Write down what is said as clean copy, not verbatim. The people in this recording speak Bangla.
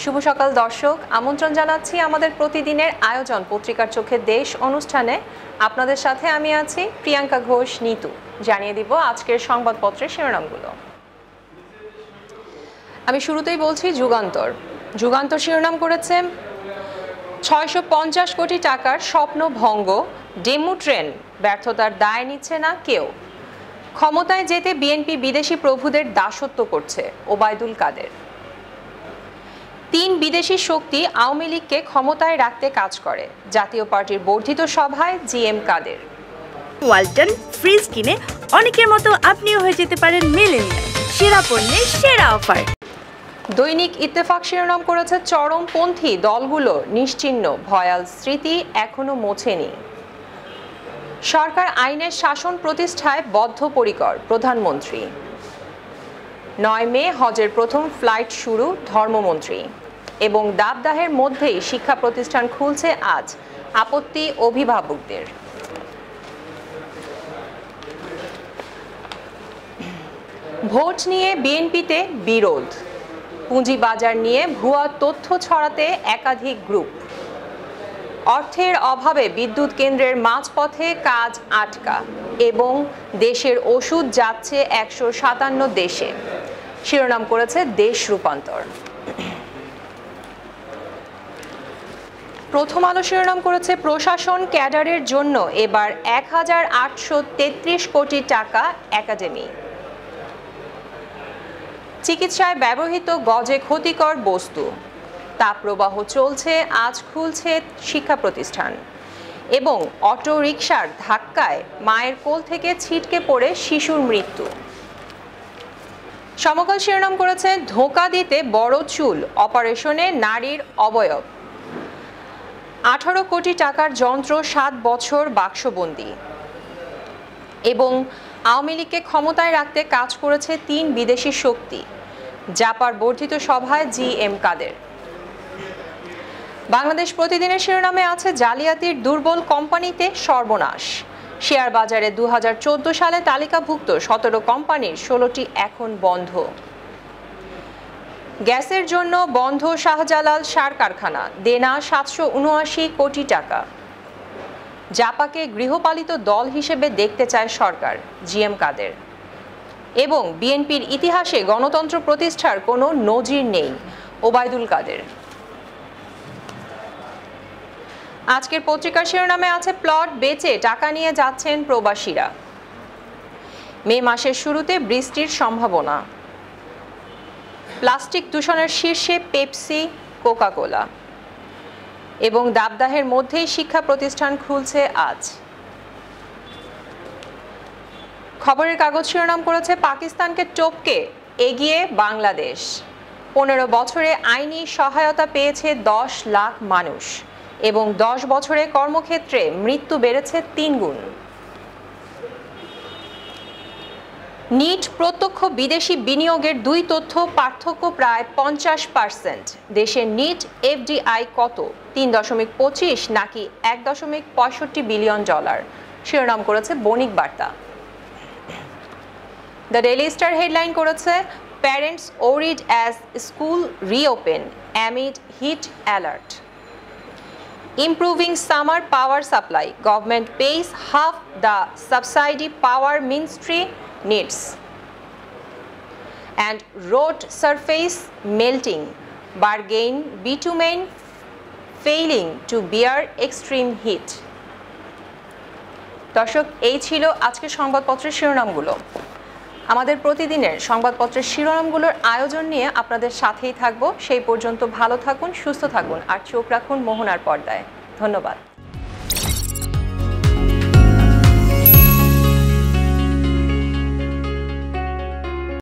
শুভ সকাল দর্শক, আমন্ত্রণ জানাচ্ছি আমাদের প্রতিদিনের আয়োজন পত্রিকার চোখে দেশ অনুষ্ঠানে। আপনাদের সাথে আমি আছি প্রিয়াঙ্কা ঘোষ নিতু। জানিয়ে দিব আজকের সংবাদপত্রের শিরোনামগুলো। আমি শুরুতেই বলছি যুগান্তর শিরোনাম করেছে 650 কোটি টাকার স্বপ্ন ভঙ্গ, ডেমু ট্রেন ব্যর্থতার দায় নিচ্ছে না কেউ। ক্ষমতায় যেতে বিএনপি বিদেশি প্রভুদের দাসত্ব করছে, ওবায়দুল কাদের। 3 বিদেশি শক্তি আওয়ামী লীগকে ক্ষমতায় রাখতে কাজ করে, জাতীয় পার্টির বর্ধিত সভায় জিএম কাদের। ওয়ালটন ফ্রিজ কিনে অনেকের মতো আপনিও হয়ে যেতে পারেন মিলেনিয়াল, সেরা পণ্যের সেরা অফার। দৈনিক ইত্তেফাক শিরোনাম করেছে চরমপন্থী দলগুলো নিশ্চিহ্ন, ভয়াল স্মৃতি এখনো মোছেনি। সরকার আইনের শাসন প্রতিষ্ঠায় বদ্ধপরিকর, প্রধানমন্ত্রী। 9 মে হজের প্রথম ফ্লাইট শুরু, ধর্মমন্ত্রী। এবং দাবদাহের মধ্যেই শিক্ষা প্রতিষ্ঠান খুলছে আজ, আপত্তি অভিভাবকদের। ভোট নিয়ে বিএনপিতে বিরোধ, পুঁজিবাজার নিয়ে ভুয়া তথ্য ছড়াতে একাধিক গ্রুপ। অর্থের অভাবে বিদ্যুৎ কেন্দ্রের মাঝপথে কাজ আটকা এবং দেশের ওষুধ যাচ্ছে 157 দেশে। শিরোনাম করেছে দেশ রূপান্তর। প্রথম আলো শিরোনাম করেছে প্রশাসন ক্যাডারের জন্য এবার 1833 কোটি টাকা একাডেমি। চিকিৎসায় ব্যবহৃত গজে ক্ষতিকর বস্তু, তাপপ্রবাহ চলছে, আজ খুলছে শিক্ষা প্রতিষ্ঠান। এবং অটো রিকশার ধাক্কায় মায়ের কোল থেকে ছিটকে পড়ে শিশুর মৃত্যু। সমকাল শিরোনাম করেছে ধোঁকা দিতে বড় চুল, অপারেশনে নারীর অবয়ব। 18 কোটি টাকার যন্ত্র 7 বছর বাক্সবন্দি। এবং আওয়ামী লীগকে ক্ষমতায় রাখতে কাজ করেছে 3 বিদেশি শক্তি, জাপার বর্ধিত সভায় জিএম কাদের। বাংলাদেশ প্রতিদিনের শিরোনামে আছে জালিয়াতির দুর্বল কোম্পানিতে সর্বনাশ। শেয়ার বাজারে 2014 সালে তালিকাভুক্ত 17 কোম্পানির 16টি এখন বন্ধ। গ্যাসের জন্য বন্ধ শাহজালাল সার কারখানা, দেনা 779 কোটি টাকা। জাপাকে গৃহপালিত দল হিসেবে দেখতে চায় সরকার, জিএম কাদের। এবং বিএনপির ইতিহাসে গণতন্ত্র প্রতিষ্ঠার কোনো নজির নেই, ওবায়দুল কাদের। আজকের পত্রিকার শিরোনামে আছে প্লট বেচে টাকা নিয়ে যাচ্ছেন প্রবাসীরা। মে মাসের শুরুতে বৃষ্টির সম্ভাবনা। প্লাস্টিক দূষণের শীর্ষে পেপসি, কোকা-কোলা। এবং দাবদাহের মধ্যেই শিক্ষা প্রতিষ্ঠান খুলছে আজ। খবরের কাগজ শিরোনাম করেছে পাকিস্তানকে টপকে এগিয়ে বাংলাদেশ। 15 বছরে আইনি সহায়তা পেয়েছে 10 লাখ মানুষ। এবং 10 বছরে কর্মক্ষেত্রে মৃত্যু বেড়েছে 3 গুণ। নিট প্রত্যক্ষ বিদেশি বিনিয়োগের 2 তথ্য পার্থক্য প্রায় 50%। দেশের নিট এফডিআই কত, 3.25 নাকি 1.65 বিলিয়ন ডলার? শিরোনাম করেছে বণিক বার্তা। দ্য ডেইলি স্টার হেডলাইন করেছে parents worried as school reopen amid hit alert. Improving summer power supply, government pays half the subsidy power ministry needs. And road surface melting, bargain bitumen failing to bear extreme heat. দর্শক, এই ছিল আজকের সংবাদপত্রের শিরোনামগুলো। আমাদের প্রতিদিনের সংবাদপত্রের শিরোনামগুলোর আয়োজন নিয়ে আপনাদের সাথেই থাকবো। সেই পর্যন্ত ভালো থাকুন, সুস্থ থাকুন আর চোখ রাখুন মোহনার পর্দায়। ধন্যবাদ।